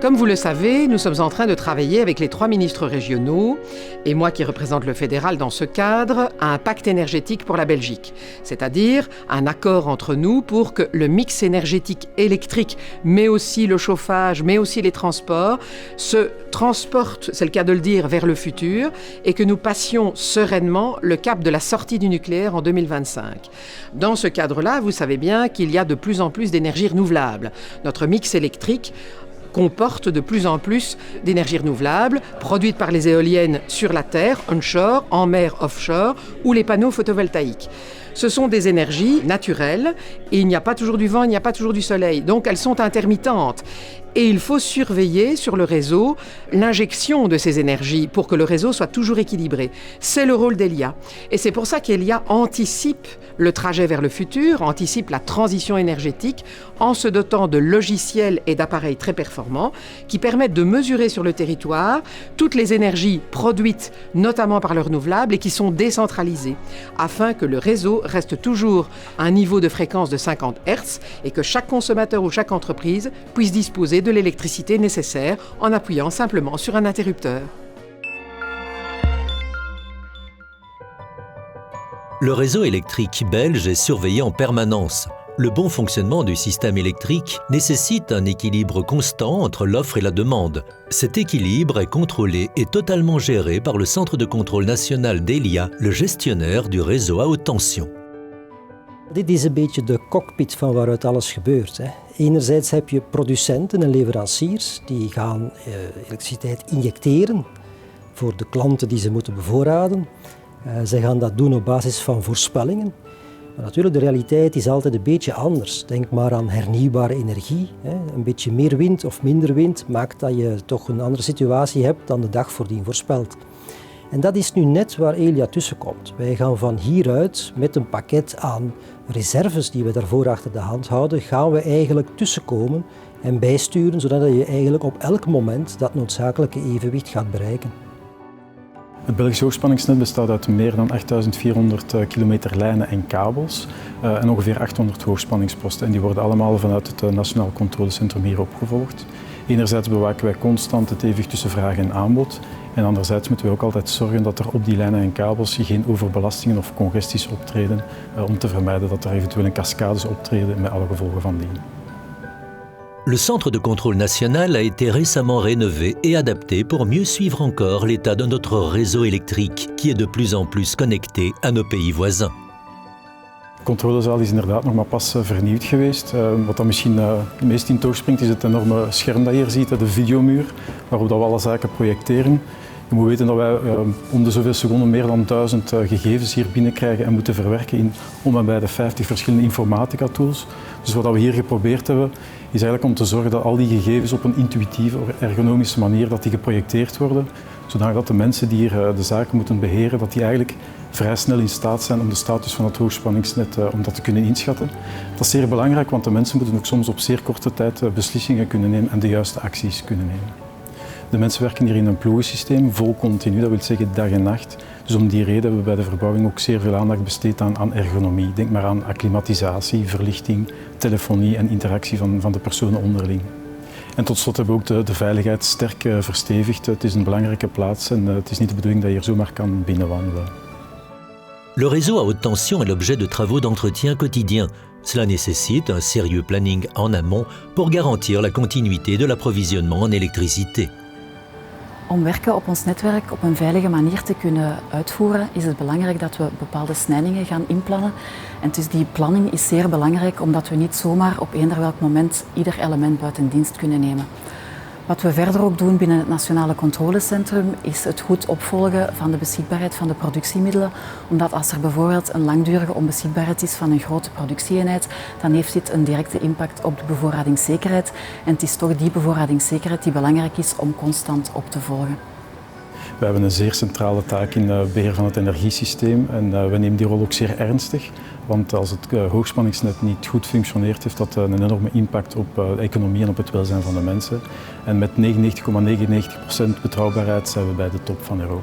Comme vous le savez, nous sommes en train de travailler avec les 3 ministres régionaux, et moi qui représente le fédéral dans ce cadre, à un pacte énergétique pour la Belgique. C'est-à-dire un accord entre nous pour que le mix énergétique électrique, mais aussi le chauffage, mais aussi les transports, se transporte, c'est le cas de le dire, vers le futur, et que nous passions sereinement le cap de la sortie du nucléaire en 2025. Dans ce cadre-là, vous savez bien qu'il y a de plus en plus d'énergie renouvelable. Notre mix électrique comporte de plus en plus d'énergie renouvelable produite par les éoliennes sur la terre, onshore, en mer, offshore, ou les panneaux photovoltaïques. Ce sont des énergies naturelles et il n'y a pas toujours du vent, il n'y a pas toujours du soleil. Donc elles sont intermittentes. Et il faut surveiller sur le réseau l'injection de ces énergies pour que le réseau soit toujours équilibré. C'est le rôle d'Elia. Et c'est pour ça qu'Elia anticipe le trajet vers le futur, anticipe la transition énergétique en se dotant de logiciels et d'appareils très performants qui permettent de mesurer sur le territoire toutes les énergies produites, notamment par le renouvelable, et qui sont décentralisées, afin que le réseau reste toujours à un niveau de fréquence de 50 Hz et que chaque consommateur ou chaque entreprise puisse disposer de l'électricité nécessaire en appuyant simplement sur un interrupteur. Le réseau électrique belge est surveillé en permanence. Le bon fonctionnement du système électrique nécessite un équilibre constant entre l'offre et la demande. Cet équilibre est contrôlé et totalement géré par le Centre de contrôle national d'Elia, le gestionnaire du réseau à haute tension. Dit is een beetje de cockpit van waaruit alles gebeurt. Enerzijds heb je producenten en leveranciers die gaan elektriciteit injecteren voor de klanten die ze moeten bevoorraden. Zij gaan dat doen op basis van voorspellingen. Maar natuurlijk, de realiteit is altijd een beetje anders. Denk maar aan hernieuwbare energie. Een beetje meer wind of minder wind maakt dat je toch een andere situatie hebt dan de dag voordien voorspeld. En dat is nu net waar Elia tussenkomt. Wij gaan van hieruit met een pakket aan reserves die we daarvoor achter de hand houden, gaan we eigenlijk tussenkomen en bijsturen, zodat je eigenlijk op elk moment dat noodzakelijke evenwicht gaat bereiken. Het Belgisch hoogspanningsnet bestaat uit meer dan 8400 kilometer lijnen en kabels en ongeveer 800 hoogspanningsposten. En die worden allemaal vanuit het Nationaal Controlecentrum hier opgevolgd. Enerzijds bewaken wij constant het evenwicht tussen vraag en aanbod. En anderzijds moeten we ook altijd zorgen dat er op die lijnen en kabels geen overbelastingen of congesties optreden, om te vermijden dat er eventueel een cascades optreden met alle gevolgen van dien. Le Centre de contrôle national a été récemment rénové et adapté pour mieux suivre encore l'état de notre réseau électrique, qui est de plus en plus connecté à nos pays voisins. De controlezaal is inderdaad nog maar pas vernieuwd geweest. Wat dan misschien het meest in het oog springt is het enorme scherm dat je hier ziet, de videomuur, waarop dat we alle zaken projecteren. Je moet weten dat wij om de zoveel seconden meer dan 1000 gegevens hier binnenkrijgen en moeten verwerken in om en bij de 50 verschillende informatica-tools. Dus wat we hier geprobeerd hebben, is eigenlijk om te zorgen dat al die gegevens op een intuïtieve, ergonomische manier dat die geprojecteerd worden, zodat de mensen die hier de zaken moeten beheren, dat die eigenlijk vrij snel in staat zijn om de status van het hoogspanningsnet om dat te kunnen inschatten. Dat is zeer belangrijk, want de mensen moeten ook soms op zeer korte tijd beslissingen kunnen nemen en de juiste acties kunnen nemen. De mensen werken hier in een ploegensysteem, vol continu, dat wil zeggen dag en nacht. Dus om die reden hebben we bij de verbouwing ook zeer veel aandacht besteed aan ergonomie. Denk maar aan acclimatisatie, verlichting, telefonie en interactie van de personen onderling. En tot slot hebben we ook de veiligheid sterk verstevigd. Het is een belangrijke plaats en het is niet de bedoeling dat je hier zomaar kan binnenwandelen. Le réseau à haute tension est l'objet de travaux d'entretien quotidiens. Cela nécessite un sérieux planning en amont pour garantir la continuité de l'approvisionnement en électricité. Om werken op ons netwerk op een veilige manier te kunnen uitvoeren, is het belangrijk dat we bepaalde snellingen gaan inplannen. En dus die planning is zeer belangrijk, omdat we niet zomaar op eender welk moment ieder element buiten dienst kunnen nemen. Wat we verder ook doen binnen het Nationale Controlecentrum is het goed opvolgen van de beschikbaarheid van de productiemiddelen. Omdat als er bijvoorbeeld een langdurige onbeschikbaarheid is van een grote productieeenheid, dan heeft dit een directe impact op de bevoorradingszekerheid. En het is toch die bevoorradingszekerheid die belangrijk is om constant op te volgen. We hebben een zeer centrale taak in het beheer van het energiesysteem en we nemen die rol ook zeer ernstig. Want als het hoogspanningsnet niet goed functioneert, heeft dat een enorme impact op de economie en op het welzijn van de mensen. En met 99,99% betrouwbaarheid zijn we bij de top van Europa.